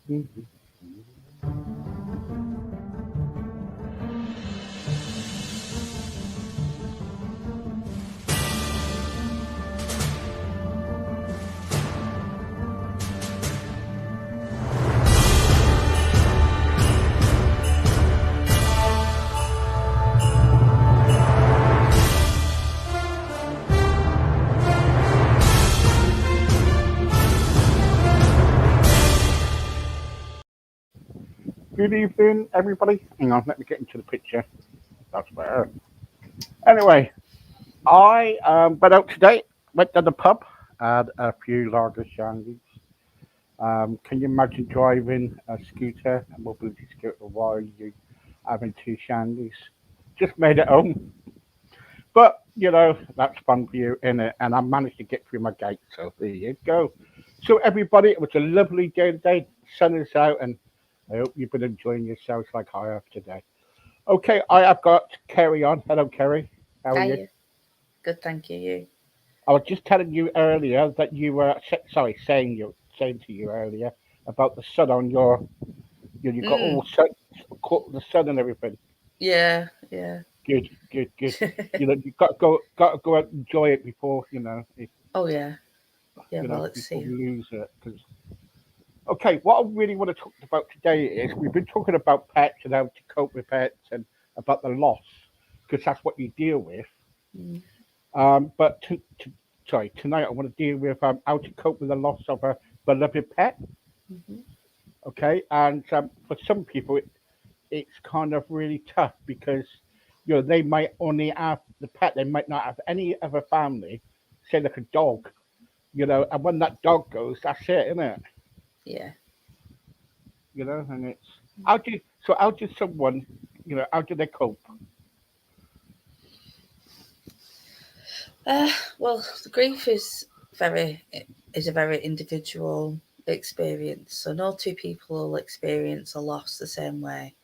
Mhm. Good evening, everybody. Hang on, let me get into the picture. That's better. Anyway, I went out today, went to the pub, had a few lager shandies. Can you imagine driving a scooter, a mobility scooter, while you having two shandies? Just made it home. But, that's fun for you, innit? And I managed to get through my gate, so there you go. So, everybody, it was a lovely day today. Sun is out, and I hope you've been enjoying yourselves like I have today. Okay, I have got Kerry on. Hello, Kerry. How are you? Hiya. Good, thank you. You? I was just telling you earlier that you were saying to you earlier about the sun on you got Mm, all sun, caught the sun and everything. yeah, yeah. Good, good, good. You got to go out and enjoy it before Oh, yeah. Yeah, well, let's before see. we lose it. Because okay, what I really want to talk about today is we've been talking about pets and how to cope with pets and about the loss because that's what you deal with. Mm, But sorry, tonight I want to deal with how to cope with the loss of a beloved pet. hmm Okay, and for some people, it's kind of really tough because they might only have the pet, they might not have any other family, say like a dog, and when that dog goes, that's it, isn't it? yeah. And it's how do someone, how do they cope? Uh, well, the grief very is a very individual experience. So no two people will experience a loss the same way.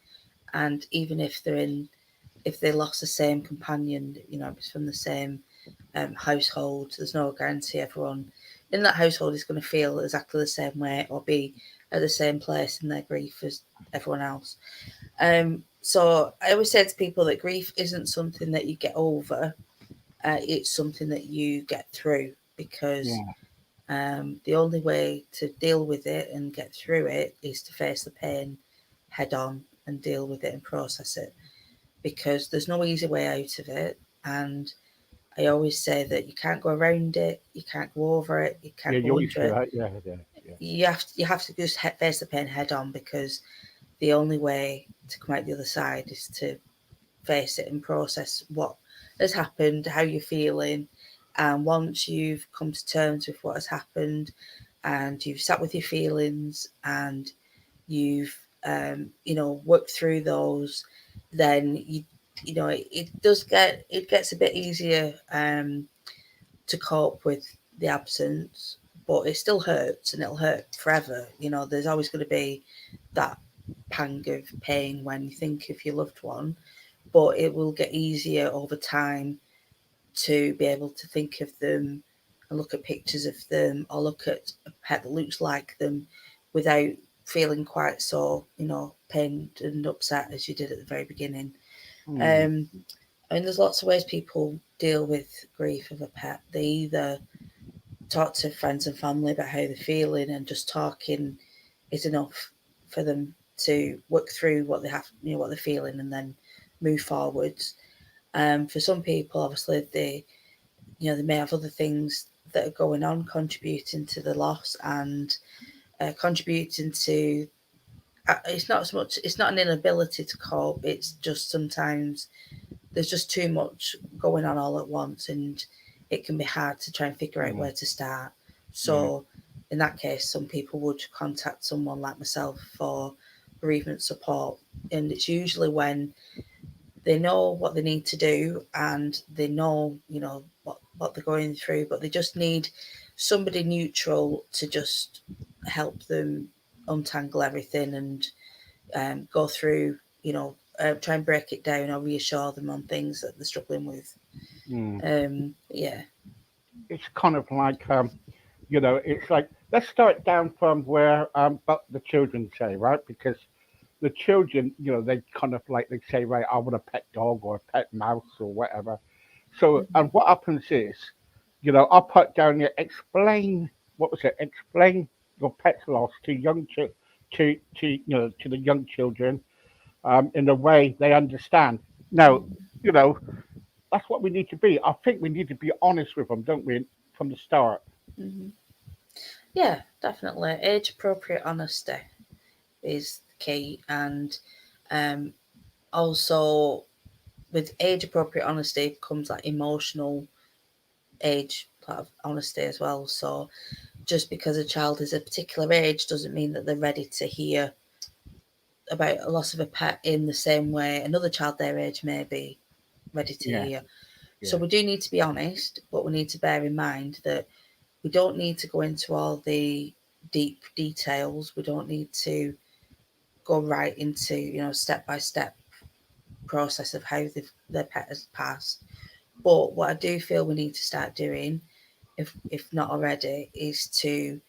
And even if they lost the same companion, it's from the same household, there's no guarantee everyone in that household is going to feel exactly the same way or be at the same place in their grief as everyone else. So I always say to people that grief isn't something that you get over, it's something that you get through because Yeah. the only way to deal with it and get through it is to face the pain head on and deal with it and process it because there's no easy way out of it. And I always say that you can't go around it, you can't go over it, you Yeah, can't you go always under say it. that. Yeah, yeah, yeah. You have to just face the pain head on because the only way to come out the other side is to face it and process what has happened, how you're feeling. And once you've come to terms with what has happened and you've sat with your feelings and you've worked through those, then it does it gets a bit easier to cope with the absence, but it still hurts and it'll hurt forever. There's always going to be that pang of pain when you think of your loved one, but it will get easier over time to be able to think of them and look at pictures of them or look at a pet that looks like them without feeling quite so, pained and upset as you did at the very beginning. Hmm. Um, there's lots of ways people deal with grief of a pet. They either talk to friends and family about how they're feeling, and just talking is enough for them to work through what they have, what they're feeling, and then move forwards. For some people, obviously, they may have other things that are going on, contributing to the loss and contributing to. It's not as much. It's not an inability to cope. It's just sometimes there's just too much going on all at once, and it can be hard to try and figure out Yeah, where to start. yeah, So, in that case, some people would contact someone like myself for bereavement support, and it's usually when they know what they need to do and they know, what they're going through, but they just need somebody neutral to just help them untangle everything and go through, try and break it down or reassure them on things that they're struggling with. mm. Yeah. It's kind of like it's like let's start down from where but the children say, right? Because the children, they kind of like they say, right, I want a pet dog or a pet mouse or whatever. So, Mhm. and what happens is, I'll put down here, explain, what was it? Explain your pet's loss to to the young children, in a way they understand. Now, you know, that's what we need to be. I think we need to be honest with them, don't we, from the start? Mhm. Yeah, definitely. Age appropriate honesty is key, and um, also with age appropriate honesty comes like emotional age part of honesty as well. So just because a child is a particular age doesn't mean that they're ready to hear about a loss of a pet in the same way another child their age may be ready to Yeah, hear. So yeah, we do need to be honest, but we need to bear in mind that we don't need to go into all the deep details. We don't need to go right into, step by step process of how their pet has passed. But what I do feel we need to start doing, if not already, is to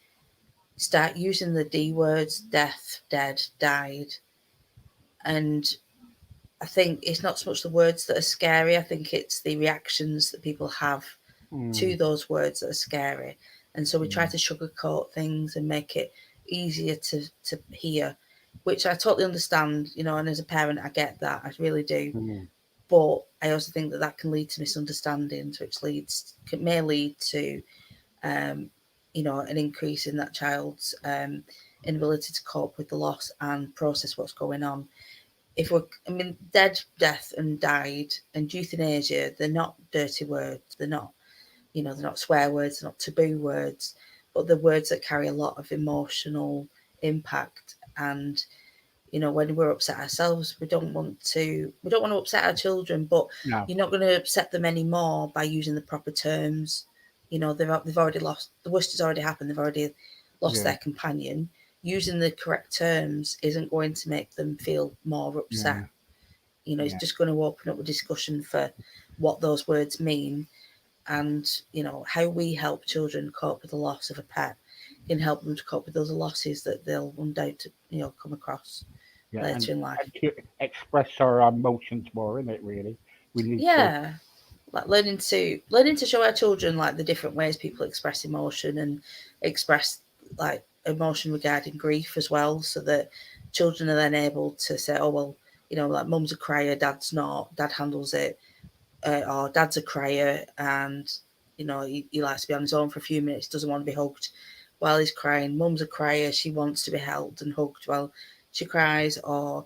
start using the D words: death, dead, died. And I think it's not so much the words that are scary. I think it's the reactions that people have to mm, those words that are scary. And so we try yeah, to sugarcoat things and make it easier to hear, which I totally understand, and as a parent, I get that. I really do. mm, But I also think that that can lead to misunderstandings, which may lead to, um, an increase in that child's inability to cope with the loss and process what's going on. I mean, dead, death, and died, and euthanasia, they're not dirty words. They're not swear words, they're not taboo words, but they're words that carry a lot of emotional impact. And when we're upset ourselves, we don't want to upset our children, but no, you're not going to upset them anymore by using the proper terms. They've already lost, the worst has already happened, they've already lost yeah, their companion. Using the correct terms isn't going to make them feel more upset. yeah, It's yeah, just going to open up a discussion for what those words mean, and how we help children cope with the loss of a pet can help them to cope with other losses that they'll one day to come across yeah, later in life. and to express our emotions more, in it really. We need to, Yeah, like learning to show our children like the different ways people express emotion and express like emotion regarding grief as well, so that children are then able to say, oh well, like mum's a crier, dad's not, dad handles it, or dad's a crier, and he likes to be on his own for a few minutes, doesn't want to be hugged while he's crying. Mum's a crier, she wants to be held and hugged while she cries, or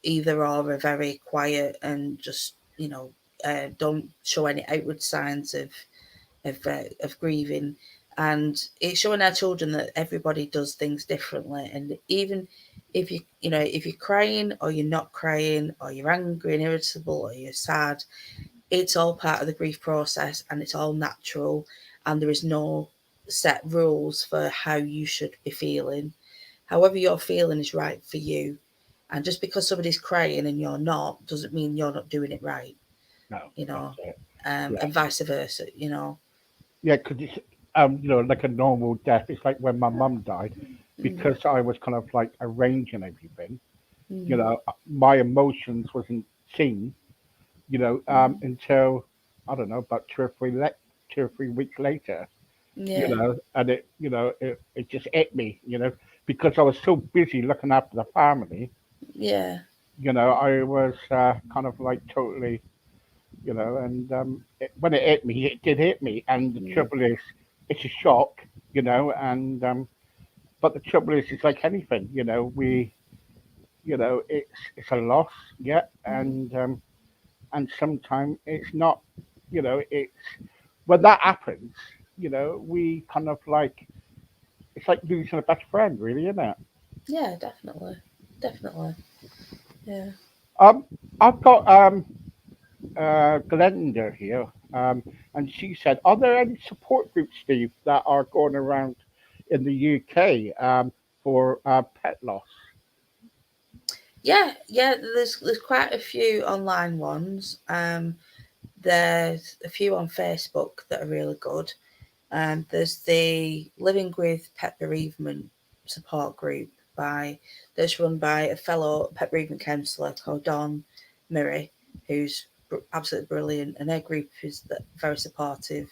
either or are very quiet and just don't show any outward signs of grieving. And it's showing our children that everybody does things differently, and even if you're crying or you're not crying, or you're angry and irritable or you're sad, it's all part of the grief process and it's all natural, and there is no set rules for how you should be feeling. However you're feeling is right for you, and just because somebody's crying and you're not doesn't mean you're not doing it right, no, you that's know it. Yeah, and vice versa. yeah, because it's, like a normal death. It's like when my mum died, Mm, because I was kind of like arranging everything, mm, my emotions wasn't seen, mm. until, I don't know, about 2 or 3 weeks later, Yeah, and it just hit me, because I was so busy looking after the family, yeah, I was kind of like totally, and when it hit me, it did hit me. And the mm, trouble is, it's a shock, and but the trouble is, it's like anything, it's a loss, yeah, mm. and sometimes it's not, it's when that happens, we kind of like, it's like losing a best friend, really, isn't it? Yeah, definitely, definitely. Yeah. Um, I've got Glenda here, and she said, "Are there any support groups, Steve, that are going around in the UK for pet loss?" Yeah, there's quite a few online ones. There's a few on Facebook that are really good. There's the Living with Pet Bereavement support group that's run by a fellow pet bereavement counsellor called Dawn Murray, who's absolutely brilliant, and her group is very supportive.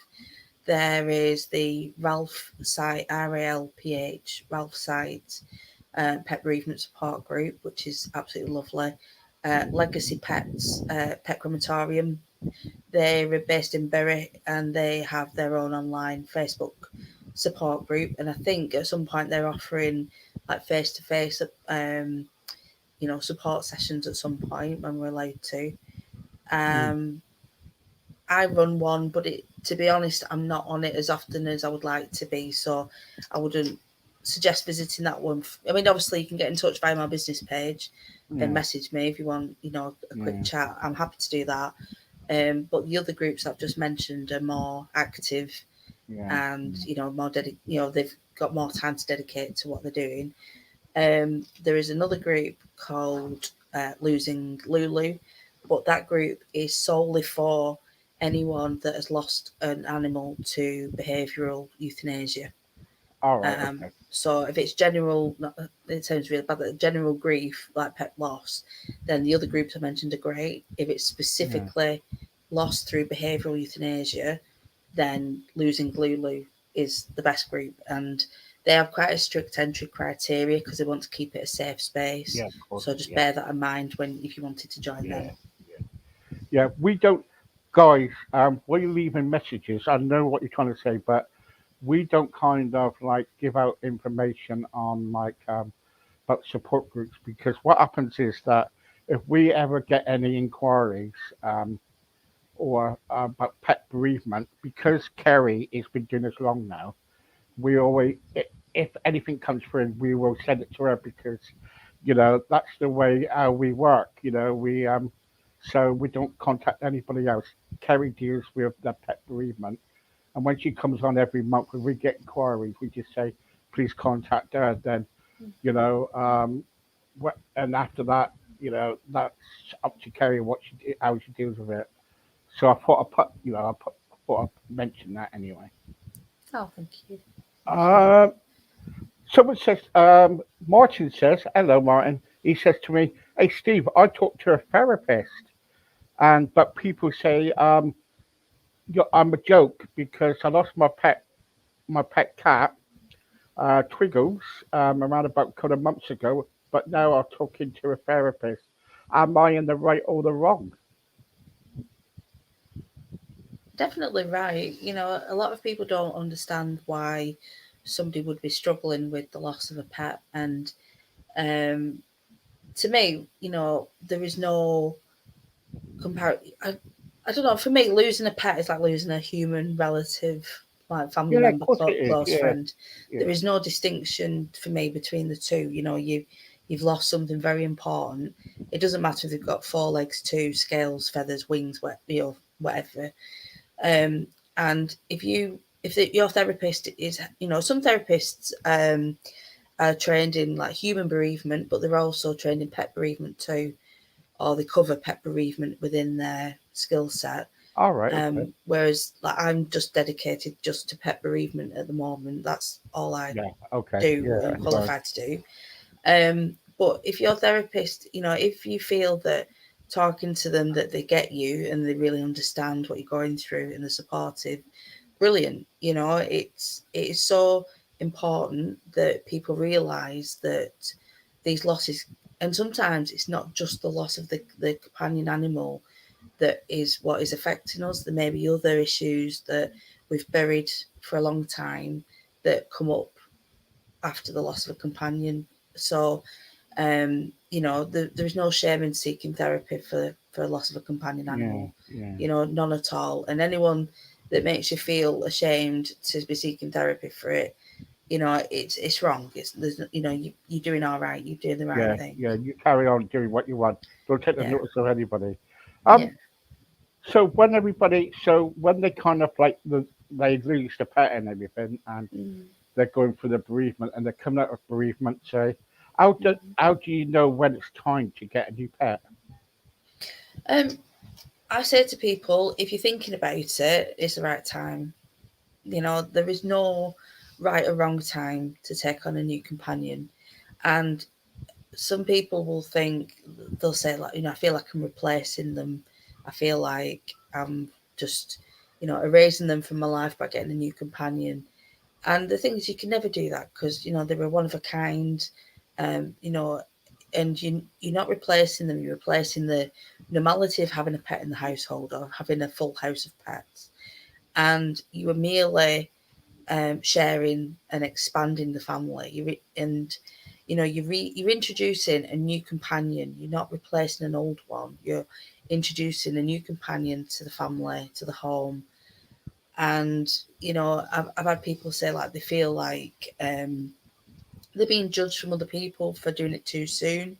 There is the Ralph site, RALPH, Ralph site pet bereavement support group, which is absolutely lovely. Legacy Pets, Pet Crematorium. They're based in Bury and they have their own online Facebook support group. And I think at some point they're offering like face to face, support sessions at some point when we're allowed to. Mm, Um, I run one, but to be honest, I'm not on it as often as I would like to be. So I wouldn't suggest visiting that one. I mean, obviously, you can get in touch via my business page and yeah, message me if you want, a quick yeah, chat. I'm happy to do that. But the other groups I've just mentioned are more active yeah. and more they've got more time to dedicate to what they're doing. There is another group called Losing Lulu, but that group is solely for anyone that has lost an animal to behavioural euthanasia. All right, Um, okay. so if it's general, it sounds really bad, but general grief like pet loss, then the other groups I mentioned are great. If it's Yeah, specifically loss through behavioural euthanasia, then Losing Lulu is the best group, and they have quite a strict entry criteria because they want to keep it a safe space. yeah, of course, So just yeah, bear that in mind when if you wanted to join yeah, them. yeah. Yeah, we don't, guys. When you're leaving messages, I know what you're trying to say, but we don't kind of like give out information on like about support groups because what happens is that if we ever get any inquiries or about pet bereavement, because Kerry has been doing this long now, we always, if anything comes through, we will send it to her because, that's the way we work. So we don't contact anybody else. Kerry deals with the pet bereavement, and when she comes on every month, when we get inquiries, we just say, please contact her. Then, you know, um, and after that, that's up to Kerry how she deals with it. So I thought I thought I'd mention that anyway. Oh, thank you. Thank you. Uh, Someone says, Martin says, hello, Martin. He says to me, hey, Steve, I talked to a therapist, but people say I'm a joke because I lost my pet cat, Twiggles, around about a couple of months ago, but now I'm talking to a therapist. Am I in the right or the wrong? Definitely right. A lot of people don't understand why somebody would be struggling with the loss of a pet, and um, to me, there is no compare. I don't know. For me, losing a pet is like losing a human relative, like family Yeah, of member, course it is. close Yeah, friend. yeah. There is no distinction for me between the two. You've lost something very important. It doesn't matter if they've got four legs, two scales, feathers, wings, whatever. Um, and your therapist is, some therapists are trained in like human bereavement, but they're also trained in pet bereavement too, or they cover pet bereavement within their skill set. All right. Okay. Whereas like I'm just dedicated just to pet bereavement at the moment. That's all I Yeah. Okay. do Yeah. and That's fine. qualified to do. But if your therapist, if you feel that talking to them that they get you and they really understand what you're going through and they're supportive, brilliant. It is so important that people realise that these losses, and sometimes it's not just the loss of the companion animal that is what is affecting us. There may be other issues that we've buried for a long time that come up after the loss of a companion. So, there's no shame in seeking therapy for a loss of a companion Yeah. animal. Yeah. None at all. And anyone that makes you feel ashamed to be seeking therapy for it, it's wrong. You're doing all right. You're doing the right Yeah. thing. Yeah. You carry on doing what you want. Don't take the Yeah, notice of anybody. yeah. Um. So when they kind of like they lose the pet and everything, and Mm. they're going through the bereavement and they're coming out of bereavement, say, how do you know when it's time to get a new pet? Um, I say to people, if you're thinking about it, it's the right time. There is no right or wrong time to take on a new companion. And some people will think, they'll say, like, I feel like I'm replacing them. I feel like I'm just, erasing them from my life by getting a new companion. And the thing is, you can never do that because, they were one of a kind, um, you know, and you're not replacing them. You're replacing the normality of having a pet in the household or having a full house of pets. And you are merely sharing and expanding the family. You're introducing a new companion. You're not replacing an old one. You're introducing a new companion to the family, to the home. And I've had people say, like, they feel like they're being judged from other people for doing it too soon.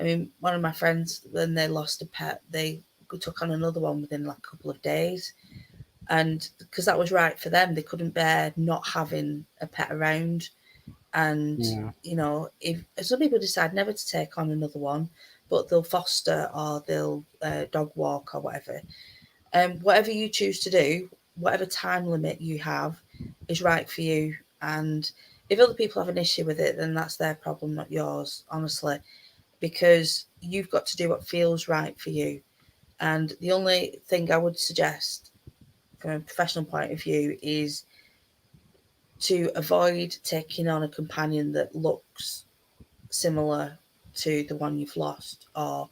I mean, one of my friends, when they lost a pet, they took on another one within like a couple of days, and because that was right for them, they couldn't bear not having a pet around. And Yeah. if some people decide never to take on another one, but they'll foster or they'll dog walk or whatever. Whatever you choose to do, whatever time limit you have, is right for you. And if other people have an issue with it, then that's their problem, not yours, honestly, because you've got to do what feels right for you. And the only thing I would suggest from a professional point of view is to avoid taking on a companion that looks similar to the one you've lost, or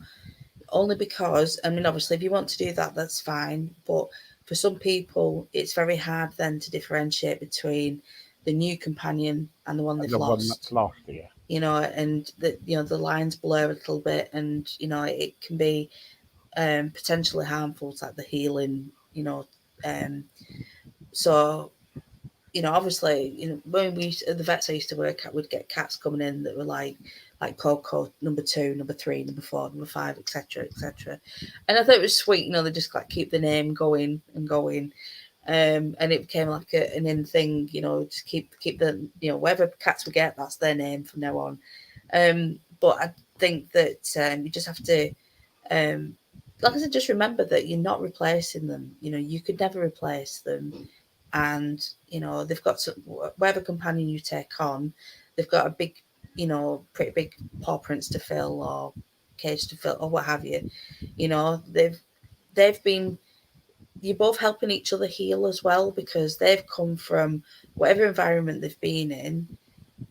only because, I mean, obviously, if you want to do that, that's fine. But for some people, it's very hard then to differentiate between the new companion and the one And they've the one lost. that's lost here. And the lines blur a little bit, and it can be potentially harmful to, like, the healing. Um, so obviously, when at the vets I used to work at, we'd get cats coming in that were like Coco number two, number three, number four, number five, etc., etc. And I thought it was sweet. They just like keep the name going and going. And it became like an in thing. To keep the whatever cats we get, that's their name from now on. But I think that you just have to, um, like I said, just remember that you're not replacing them. You could never replace them. And they've got whatever companion you take on, they've got a big, pretty big paw prints to fill, or cage to fill, or what have you. They've been You're both helping each other heal as well, because they've come from whatever environment they've been in,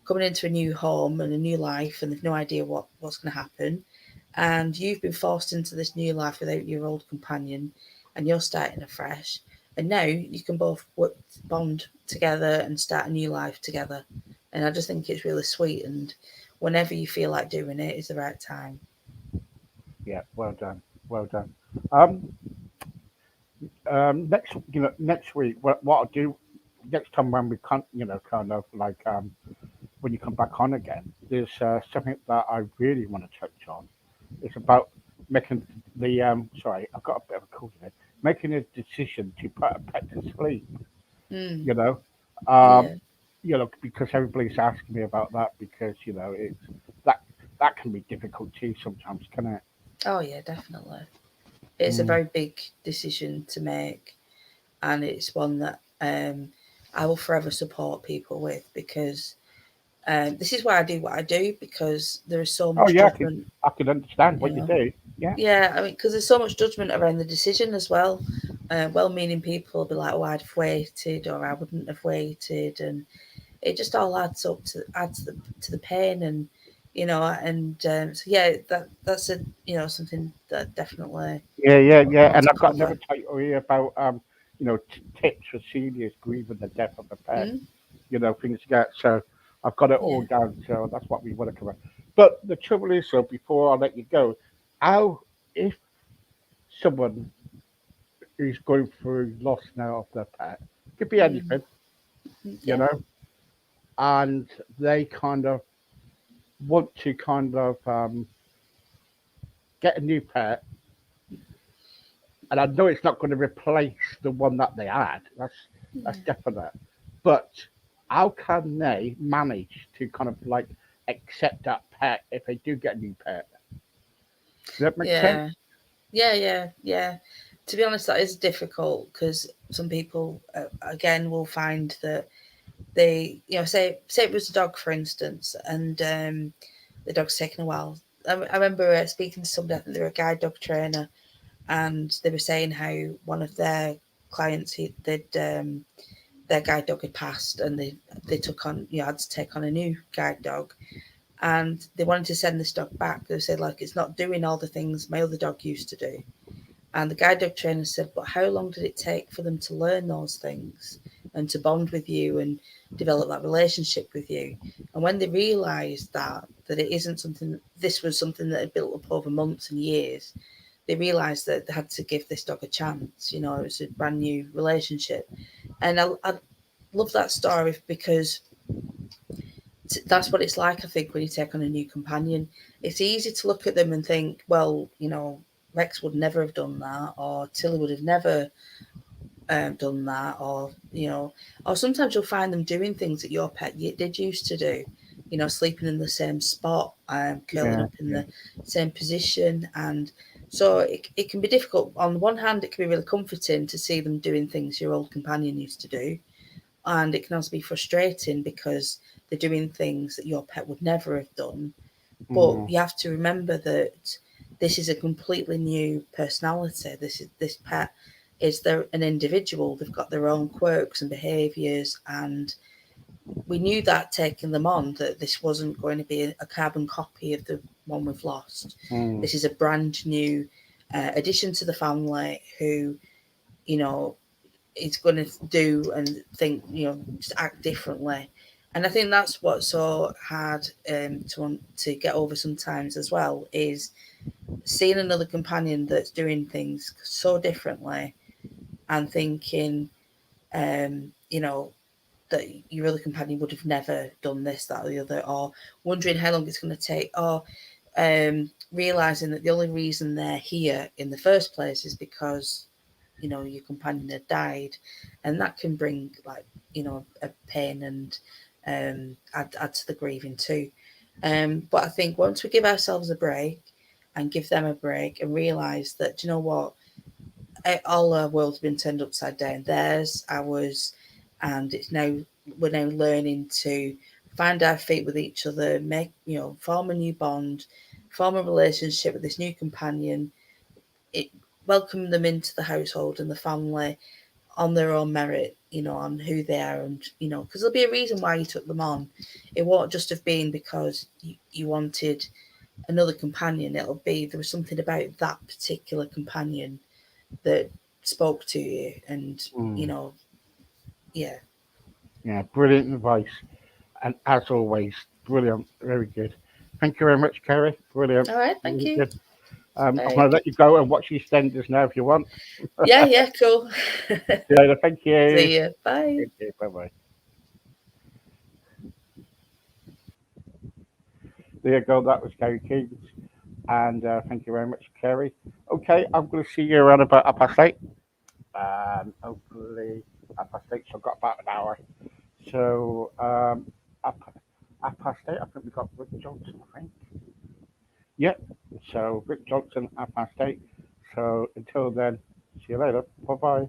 coming into a new home and a new life, and they've no idea what's going to happen. And you've been forced into this new life without your old companion, and you're starting afresh. And now you can both bond together and start a new life together. And I just think it's really sweet. And whenever you feel like doing it is the right time. Yeah. Well done. Well done. Um, next week, what I'll do next time when we can't, kind of like when you come back on again, there's something that I really want to touch on. It's about making sorry, I've got a bit of a cold today. Making a decision to put a pet to sleep. Mm, You know, um, yeah. because everybody's asking me about that because it's that that can be difficult too sometimes, can it? Oh, yeah, definitely. It's a Mm. very big decision to make. And it's one that I will forever support people with, because this is why I do what I do, because there is so Oh much yeah, judgment. I can understand You what you know, do. Yeah, yeah, I mean, because there's so much judgment around the decision as well. Well-meaning people will be like, "Oh, I'd have waited," or "I wouldn't have waited," and it just all adds up to the pain. And so yeah, that's something that definitely yeah. want And to I've got cover. another title here about tips for seniors grieving the death of a pet. Mm? Things like that. So I've got it Yeah. all down. So that's what we want to cover. But the trouble is, so before I let you go, how if someone who's going through loss now of their pet, could be Mm. anything, you Yeah. know, and they kind of want to kind of get a new pet, and I know it's not going to replace the one that they had. That's Yeah. definite. But how can they manage to kind of like accept that pet if they do get a new pet? Does that make sense? Yeah. Yeah, yeah, yeah. to be honest, that is difficult because some people, again, will find that they, say it was a dog, for instance, and the dog's taken a while. I remember speaking to somebody, I think they were a guide dog trainer, and they were saying how one of their clients, their guide dog had passed, and they took on, had to take on a new guide dog, and they wanted to send this dog back. They said, like, it's not doing all the things my other dog used to do. And the guide dog trainer said, but how long did it take for them to learn those things and to bond with you and develop that relationship with you? And when they realised that it isn't something, this was something that had built up over months and years, they realised that they had to give this dog a chance. It was a brand new relationship. And I love that story because that's what it's like, I think, when you take on a new companion. It's easy to look at them and think, well, Rex would never have done that, or Tilly would have never done that, or sometimes you'll find them doing things that your pet did used to do, sleeping in the same spot, curling Yeah, up in yeah. the same position. And so it can be difficult. On the one hand, it can be really comforting to see them doing things your old companion used to do, and it can also be frustrating because they're doing things that your pet would never have done. But Mm, you have to remember that this is a completely new personality. This pet is an individual. They've got their own quirks and behaviours, and we knew that taking them on, that this wasn't going to be a carbon copy of the one we've lost. mm, This is a brand new addition to the family who, you know, is going to do and think, just act differently. And I think that's what's so hard to want to get over sometimes as well, is seeing another companion that's doing things so differently and thinking, um, you know, that your other companion would have never done this, that, or the other, or wondering how long it's going to take, or realizing that the only reason they're here in the first place is because your companion had died, and that can bring, like, a pain and add to the grieving too. But I think once we give ourselves a break and give them a break and realize that, do you know what, all our world's been turned upside down, theirs, ours, and it's now, we're now learning to find our feet with each other, make, form a new bond, form a relationship with this new companion, it, welcome them into the household and the family on their own merit, on who they are, and because there'll be a reason why you took them on. It won't just have been because you wanted another companion. It'll be there was something about that particular companion that spoke to you, and mm. yeah. Yeah, brilliant advice. And as always, brilliant. Very good. Thank you very much, Kerry. Brilliant. All right, thank Really you. good. I'm Very going to good. let you go and watch EastEnders now if you want. Yeah, yeah, cool. See you later. Thank you. See you. Bye. Thank you. Bye bye. There you go. That was Kerry Keegs. And thank you very much, Kerry. Okay, I'm going to see you around about 8:30. Hopefully, 8:30. So I've got about an hour. So, up, 8:30. I think we've got Rick Johnson, I think. Yep. So, Rick Johnson, 8:30. So, until then, see you later. Bye bye.